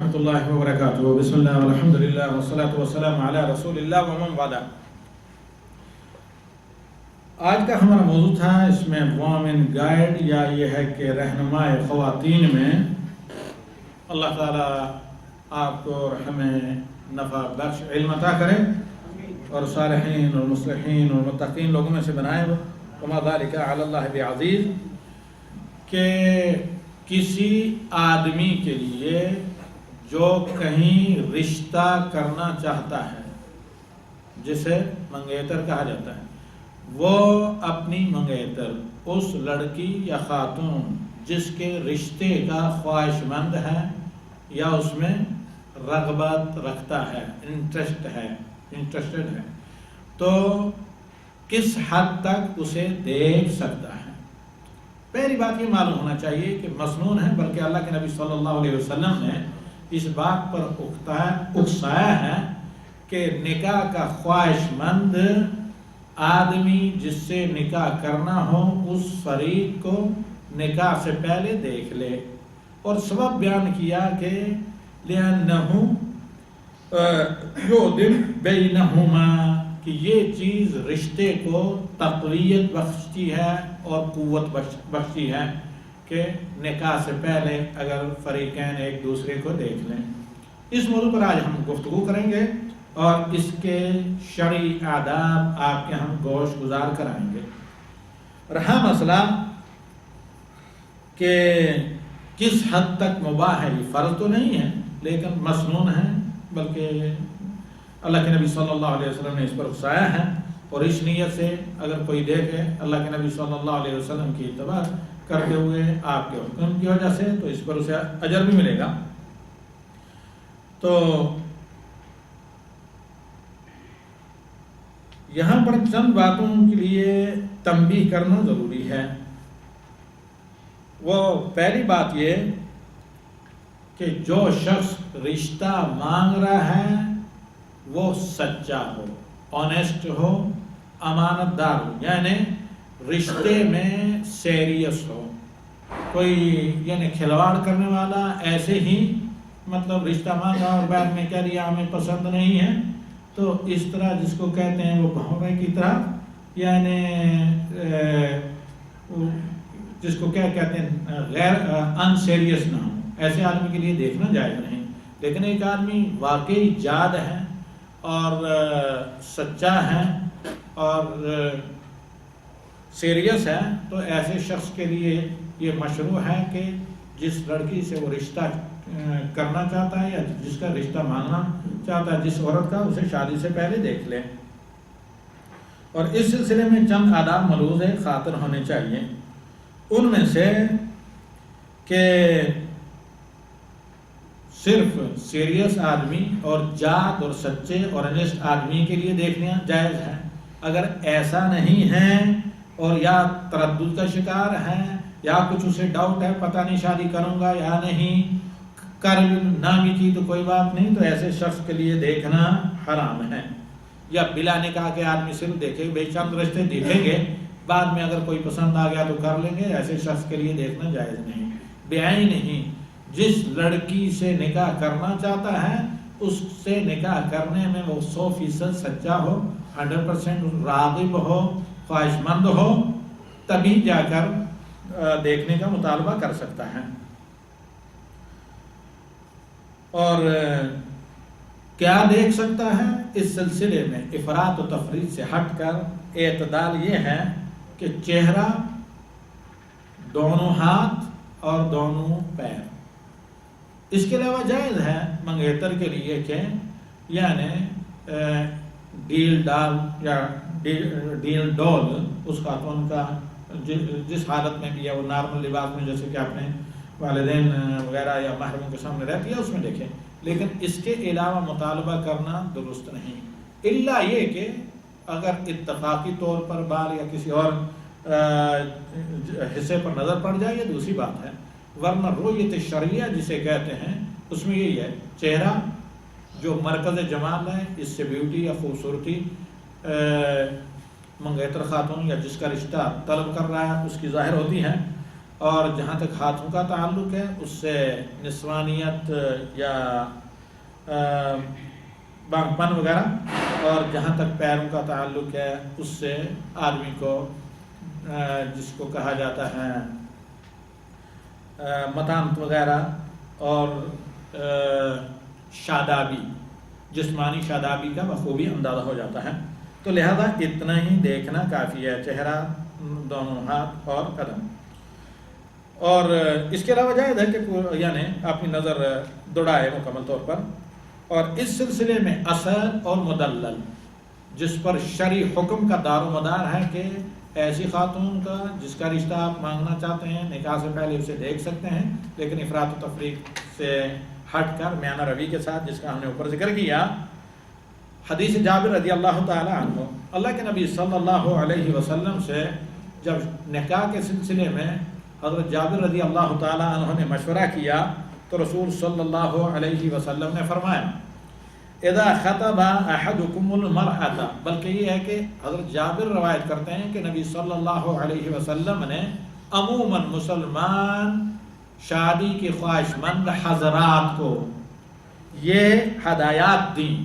ورحمۃ اللہ وبرکاتہ. بسم اللہ والحمد للہ والصلاۃ والسلام علی رسول اللہ ومن والہ. آج کا ہمارا موضوع تھا اس میں وومن گائیڈ، یا یہ ہے کہ رہنمائے خواتین میں. اللہ تعالیٰ آپ کو اور ہمیں نفع بخش علم عطا کرے اور صالحین اور مصلحین اور متقین لوگوں میں سے بنائے. وما ذلک علی اللہ بعزیز. کہ کسی آدمی کے لیے جو کہیں رشتہ کرنا چاہتا ہے، جسے منگیتر کہا جاتا ہے، وہ اپنی منگیتر اس لڑکی یا خاتون جس کے رشتے کا خواہش مند ہے یا اس میں رغبت رکھتا ہے، انٹرسٹڈ ہے، تو کس حد تک اسے دیکھ سکتا ہے. پہلی بات یہ معلوم ہونا چاہیے کہ مسنون ہے، بلکہ اللہ کے نبی صلی اللہ علیہ وسلم نے اس بات پر اکسایا ہے کہ نکاح کا خواہش مند آدمی جس سے نکاح کرنا ہو اس فریق کو نکاح سے پہلے دیکھ لے. اور سبب بیان کیا کہ لِأَنَّهُ يُعْدِلْ بَيْنَهُمَا، کہ یہ چیز رشتے کو تقویت بخشتی ہے اور قوت بخشتی ہے کہ نکاح سے پہلے اگر فریقین ایک دوسرے کو دیکھ لیں. اس موضوع پر آج ہم گفتگو کریں گے اور اس کے شرعی آداب آپ کے ہم گوش گزار کرائیں گے. رہا مسئلہ کہ کس حد تک مباح ہے، یہ فرض تو نہیں ہے لیکن مسنون ہے، بلکہ اللہ کے نبی صلی اللہ علیہ وسلم نے اس پر اکسایا ہے. اور اس نیت سے اگر کوئی دیکھے اللہ کے نبی صلی اللہ علیہ وسلم کی اتباع کرتے ہوئے آپ کے حکم کی وجہ سے، تو اس پر اسے اجر بھی ملے گا. تو یہاں پر چند باتوں کے لیے تنبیہ کرنا ضروری ہے. وہ پہلی بات یہ کہ جو شخص رشتہ مانگ رہا ہے وہ سچا ہو، آنیسٹ ہو، امانت دار ہو، یعنی رشتے میں سیریس ہو. کوئی یعنی کھلواڑ کرنے والا ایسے ہی مطلب رشتہ مانگا اور بعد میں کہہ دیا ہمیں پسند نہیں ہے، تو اس طرح جس کو کہتے ہیں وہ بھونرے کی طرح، یعنی جس کو کیا کہتے ہیں غیر ان سیریس نہ ہو. ایسے آدمی کے لیے دیکھنا جائز نہیں. لیکن ایک آدمی واقعی جاد ہے اور سچا ہے اور سیریس ہے، تو ایسے شخص کے لیے یہ مشروع ہے کہ جس لڑکی سے وہ رشتہ کرنا چاہتا ہے یا جس کا رشتہ مانگنا چاہتا ہے جس عورت کا، اسے شادی سے پہلے دیکھ لے. اور اس سلسلے میں چند آداب ملحوظ خاطر ہونے چاہیے. ان میں سے کہ صرف سیریس آدمی اور جاد اور سچے اور انیسٹ آدمی کے لیے دیکھنا جائز ہے. اگر ایسا نہیں ہے اور یا تردد کا شکار ہے یا کچھ اسے ڈاؤٹ ہے پتہ نہیں شادی کروں گا یا نہیں، کر نہ بھی کی تو کوئی بات نہیں، تو ایسے شخص کے لیے دیکھنا حرام ہے. یا بلا نکاح کے آدمی صرف دیکھے بے چند رشتے دیکھیں گے، بعد میں اگر کوئی پسند آ گیا تو کر لیں گے، ایسے شخص کے لیے دیکھنا جائز نہیں. بیائی نہیں، جس لڑکی سے نکاح کرنا چاہتا ہے اس سے نکاح کرنے میں وہ 100% سچا ہو، 100% راغب ہو، خواہش مند ہو، تبھی جا کر دیکھنے کا مطالبہ کر سکتا ہے. اور کیا دیکھ سکتا ہے اس سلسلے میں افراط و تفریط سے ہٹ کر اعتدال یہ ہے کہ چہرہ، دونوں ہاتھ اور دونوں پیر. اس کے علاوہ جائز ہے منگیتر کے لیے کہ یعنی ڈیل ڈال یا ڈیل ڈول اس خاتون کا جس حالت میں بھی ہے، وہ نارمل لباس میں جیسے کہ اپنے والدین وغیرہ یا محرموں کے سامنے رہتی ہے اس میں دیکھیں. لیکن اس کے علاوہ مطالبہ کرنا درست نہیں، الا یہ کہ اگر اتفاقی طور پر بال یا کسی اور حصے پر نظر پڑ جائے یہ دوسری بات ہے. ورنہ رؤیت شرعیہ جسے کہتے ہیں اس میں یہی ہے، چہرہ جو مرکز جمال ہے، اس سے بیوٹی یا خوبصورتی منگیتر خاتون یا جس کا رشتہ طلب کر رہا ہے اس کی ظاہر ہوتی ہے. اور جہاں تک ہاتھوں کا تعلق ہے اس سے نسوانیت یا بانگ وغیرہ، اور جہاں تک پیروں کا تعلق ہے اس سے آدمی کو جس کو کہا جاتا ہے متانت وغیرہ اور شادابی، جسمانی شادابی کا بخوبی اندازہ ہو جاتا ہے۔ تو لہذا اتنا ہی دیکھنا کافی ہے، چہرہ، دونوں ہاتھ اور قدم۔ اور اس کے علاوہ جائز ہے کہ یعنی اپنی نظر دوڑائے مکمل طور پر۔ اور اس سلسلے میں اصل اور مدلل جس پر شرعی حکم کا دار و مدار ہے کہ ایسی خاتون کا جس کا رشتہ آپ مانگنا چاہتے ہیں نکاح سے پہلے اسے دیکھ سکتے ہیں، لیکن افراط و تفریط سے ہٹ کر میانہ روی کے ساتھ، جس کا ہم نے اوپر ذکر کیا۔ حدیث جابر رضی اللہ تعالی عنہ، اللہ کے نبی صلی اللہ علیہ وسلم سے جب نکاح کے سلسلے میں حضرت جابر رضی اللہ تعالی عنہ نے مشورہ کیا تو رسول صلی اللہ علیہ وسلم نے فرمایا اذا خطب احدکم المرأة، بلکہ یہ ہے کہ حضرت جابر روایت کرتے ہیں کہ نبی صلی اللہ علیہ وسلم نے عموماً مسلمان شادی کی خواہش مند حضرات کو یہ ہدایات دیں،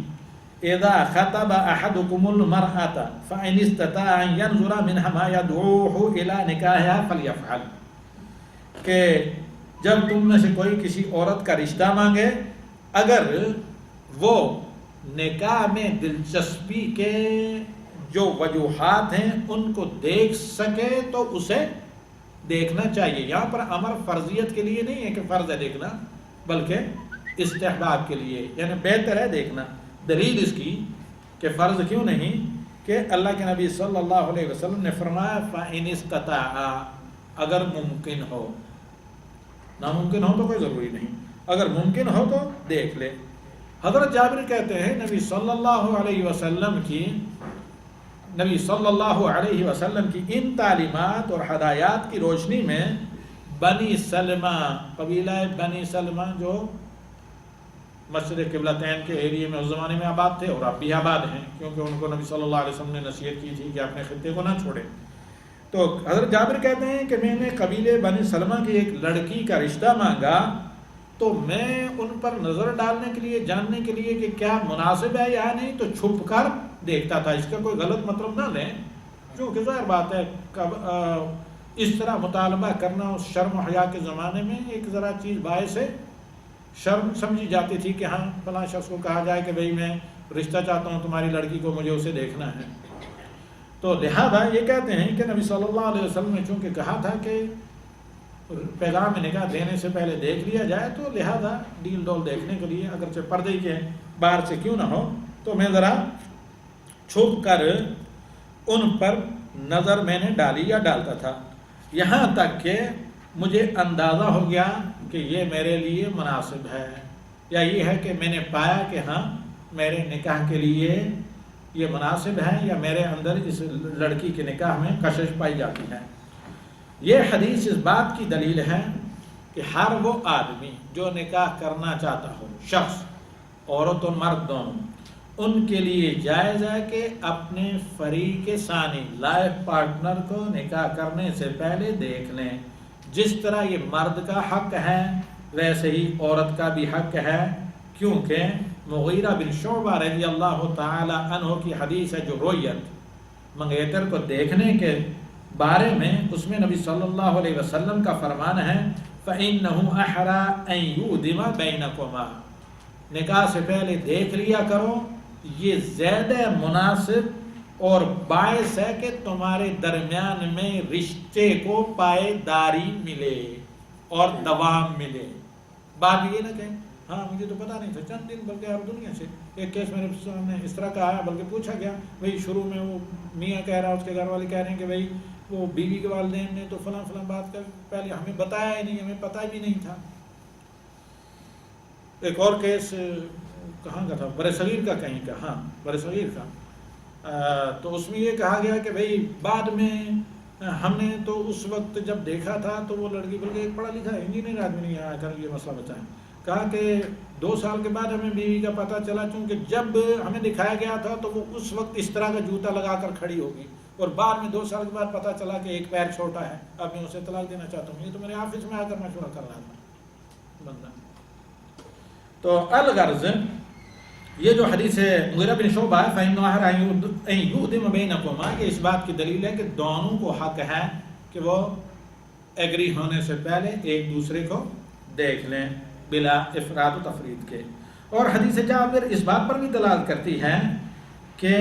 اذا خطب احدکم المرأة فإن استطاع ان ينظر منها ما يدعوه الى نکاحها فليفعل، کہ جب تم میں سے کوئی کسی عورت کا رشتہ مانگے، اگر وہ نکاح میں دلچسپی کے جو وجوہات ہیں ان کو دیکھ سکے تو اسے دیکھنا چاہیے۔ یہاں پر امر فرضیت کے لیے نہیں ہے کہ فرض ہے دیکھنا، بلکہ استحباب کے لیے، یعنی بہتر ہے دیکھنا۔ دلیل اس کی کہ فرض کیوں نہیں کہ اللہ کے نبی صلی اللہ علیہ وسلم نے فرمایا فَإِنِ اسْتَطَاعَ، اگر ممکن ہو، ناممکن ہو تو کوئی ضروری نہیں، اگر ممکن ہو تو دیکھ لے۔ حضرت جابر کہتے ہیں نبی صلی اللہ علیہ وسلم کی ان تعلیمات اور ہدایات کی روشنی میں بنی سلمہ، قبیلہ بنی سلمہ جو مشرق قبلتین کے ایریے میں اس زمانے میں آباد تھے اور اب بھی آباد ہیں، کیونکہ ان کو نبی صلی اللہ علیہ وسلم نے نصیحت کی تھی کہ اپنے خطے کو نہ چھوڑیں۔ تو حضرت جابر کہتے ہیں کہ میں نے قبیلے بنی سلمہ کی ایک لڑکی کا رشتہ مانگا تو میں ان پر نظر ڈالنے کے لیے، جاننے کے لیے کہ کیا مناسب ہے یا نہیں، تو چھپ کر دیکھتا تھا۔ اس کا کوئی غلط مطلب نہ لیں، کیونکہ ظاہر بات ہے اس طرح مطالبہ کرنا اس شرم و حیا کے زمانے میں ایک ذرا چیز باعث ہے شرم سمجھی جاتی تھی کہ ہاں فلاں شخص کو کہا جائے کہ بھئی میں رشتہ چاہتا ہوں تمہاری لڑکی کو، مجھے اسے دیکھنا ہے۔ تو لہذا یہ کہتے ہیں کہ نبی صلی اللہ علیہ وسلم نے چونکہ کہا تھا کہ پیغام نکاح دینے سے پہلے دیکھ لیا جائے، تو لہذا ڈیل ڈول دیکھنے کے لیے اگرچہ پردے کے باہر سے کیوں نہ ہو تو میں ذرا چھپ کر ان پر نظر میں نے ڈالی یا ڈالتا تھا، یہاں تک کہ مجھے اندازہ ہو گیا کہ یہ میرے لیے مناسب ہے، یا یہ ہے کہ میں نے پایا کہ ہاں میرے نکاح کے لیے یہ مناسب ہے، یا میرے اندر اس لڑکی کے نکاح میں کشش پائی جاتی ہے۔ یہ حدیث اس بات کی دلیل ہے کہ ہر وہ آدمی جو نکاح کرنا چاہتا ہو، شخص، عورت و مرد دونوں، ان کے لیے جائز ہے کہ اپنے فریق ثانی، لائف پارٹنر کو نکاح کرنے سے پہلے دیکھ لیں۔ جس طرح یہ مرد کا حق ہے ویسے ہی عورت کا بھی حق ہے، کیونکہ مغیرہ بن شعبہ رضی اللہ تعالی عنہ کی حدیث ہے جو رویت منگیتر کو دیکھنے کے بارے میں، اس میں نبی صلی اللہ علیہ وسلم کا فرمان ہے فَإِنَّهُ أَحْرَى أَن يُؤْدِمَ بَيْنَكُمَا، نکاح سے پہلے دیکھ لیا کرو، یہ زیادہ مناسب اور باعث ہے کہ تمہارے درمیان میں رشتے کو پائیداری ملے اور دوام ملے۔ بات یہ نہ کہیں ہاں مجھے تو پتہ نہیں تھا، چند دن بلکہ اب دنیا سے ایک کیس میرے سامنے اس طرح کا آیا، بلکہ پوچھا گیا بھئی شروع میں وہ میاں کہہ رہا، اس کے گھر والے کہہ رہے ہیں کہ بھئی وہ بیوی کے والدین نے تو فلاں فلاں بات کا پہلے ہمیں بتایا ہی نہیں، ہمیں پتہ بھی نہیں تھا۔ ایک اور کیس کہاں کا تھا، برصغیر کا کہیں کا، ہاں برصغیر کا، تو اس میں یہ کہا گیا کہ بھئی بعد میں ہم نے تو اس وقت جب دیکھا تھا تو وہ لڑکی، بلکہ ایک پڑھا لکھا انجینئر آدمی نہیں آیا کر یہ مسئلہ بتائیں، کہا کہ 2 سال کے بعد ہمیں بیوی کا پتہ چلا، چونکہ جب ہمیں دکھایا گیا تھا تو وہ اس وقت اس طرح کا جوتا لگا کر کھڑی ہوگی، اور بعد میں 2 سال کے بعد پتہ چلا کہ ایک پیر چھوٹا ہے، اب میں اسے طلاق دینا چاہتا ہوں، یہ تو میرے آفس میں آ کر مشورہ کر رہا تھا بندہ۔ تو الغرض یہ جو حدیث مغیرہ بن شعبہ ہے فَإِنَّ اللَّهَ أَن يُؤْدِمَ بَيْنَكُمَا، یہ اس بات کی دلیل ہے کہ دونوں کو حق ہے کہ وہ ایگری ہونے سے پہلے ایک دوسرے کو دیکھ لیں بلا افراد و تفرید کے۔ اور حدیث جابر اس بات پر بھی دلالت کرتی ہے کہ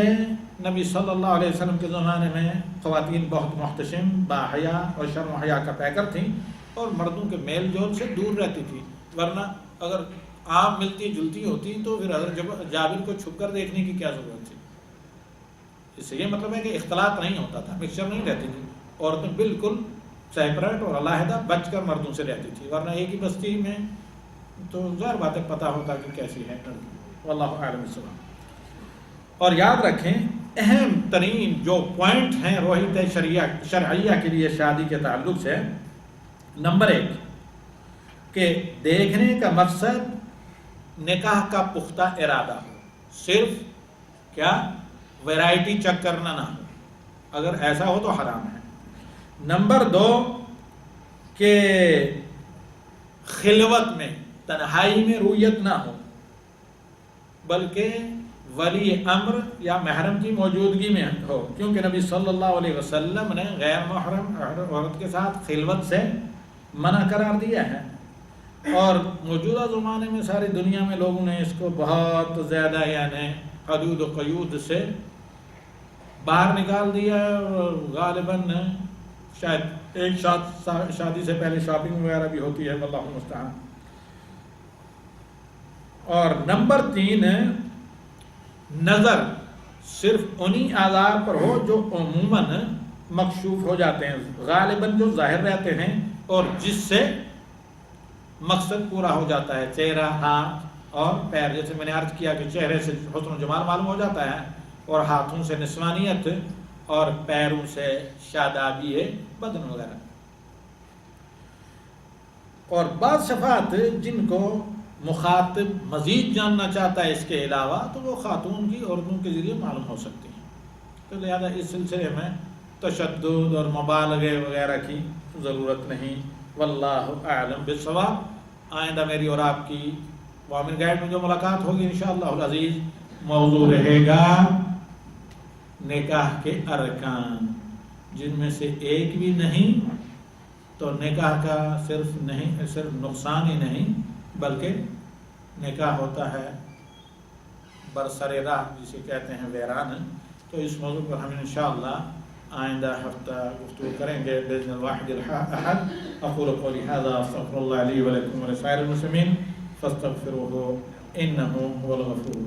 نبی صلی اللہ علیہ وسلم کے زمانے میں خواتین بہت محتشم، باحیا اور شرم و حیا کا پیکر تھیں اور مردوں کے میل جول سے دور رہتی تھی، ورنہ اگر عام ملتی جلتی ہوتی تو پھر حضرت جابر کو چھپ کر دیکھنے کی کیا ضرورت تھی۔ اس سے یہ مطلب ہے کہ اختلاط نہیں ہوتا تھا، مکسچر نہیں رہتی تھی، عورتیں بالکل سیپریٹ اور علیحدہ بچ کر مردوں سے رہتی تھی، ورنہ ایک ہی بستی میں تو ظاہر بات ہے پتہ ہوتا کہ کیسی ہے لڑکی۔ واللہ اعلم بالصواب۔ اور یاد رکھیں اہم ترین جو پوائنٹ ہیں روحیت شرعیہ کے لیے شادی کے تعلق سے، نمبر 1 کہ دیکھنے کا مقصد نکاح کا پختہ ارادہ ہو، صرف کیا ویرائٹی چیک کرنا نہ ہو، اگر ایسا ہو تو حرام ہے۔ نمبر 2 کہ خلوت میں تنہائی میں رویت نہ ہو، بلکہ ولی امر یا محرم کی موجودگی میں ہو، کیونکہ نبی صلی اللہ علیہ وسلم نے غیر محرم عورت کے ساتھ خلوت سے منع قرار دیا ہے، اور موجودہ زمانے میں ساری دنیا میں لوگوں نے اس کو بہت زیادہ یعنی حدود و قیود سے باہر نکال دیا ہے، اور غالباً شاید ایک شادی سے پہلے شاپنگ وغیرہ بھی ہوتی ہے، واللہ المستعان۔ اور نمبر 3 نظر صرف انہی اعضاء پر ہو جو عموماً مکشوف ہو جاتے ہیں، غالباً جو ظاہر رہتے ہیں اور جس سے مقصد پورا ہو جاتا ہے، چہرہ، ہاتھ اور پیر۔ جیسے میں نے عرض کیا کہ چہرے سے حسن و جمال معلوم ہو جاتا ہے، اور ہاتھوں سے نسوانیت، اور پیروں سے شادابی بدن وغیرہ۔ اور بعض صفات جن کو مخاطب مزید جاننا چاہتا ہے اس کے علاوہ، تو وہ خاتون کی عورتوں کے ذریعے معلوم ہو سکتی ہیں، تو لہذا اس سلسلے میں تشدد اور مبالغے وغیرہ کی ضرورت نہیں۔ واللہ اعلم بالصواب۔ آئندہ میری اور آپ کی مومن گائیڈ میں جو ملاقات ہوگی انشاءاللہ العزیز، موضوع رہے گا نکاح کے ارکان، جن میں سے ایک بھی نہیں تو نکاح کا صرف نقصان ہی نہیں بلکہ نکاح ہوتا ہے برسر راہ، جسے کہتے ہیں ویران۔ تو اس موضوع پر ہم انشاءاللہ آئندہ ہفتہ گفتگو کریں گے باذن الواحد الاحد۔ اقول قولی ھذا استغفر اللہ لی ولکم ولسائر المسلمین فاستغفروہ انہ هو الغفور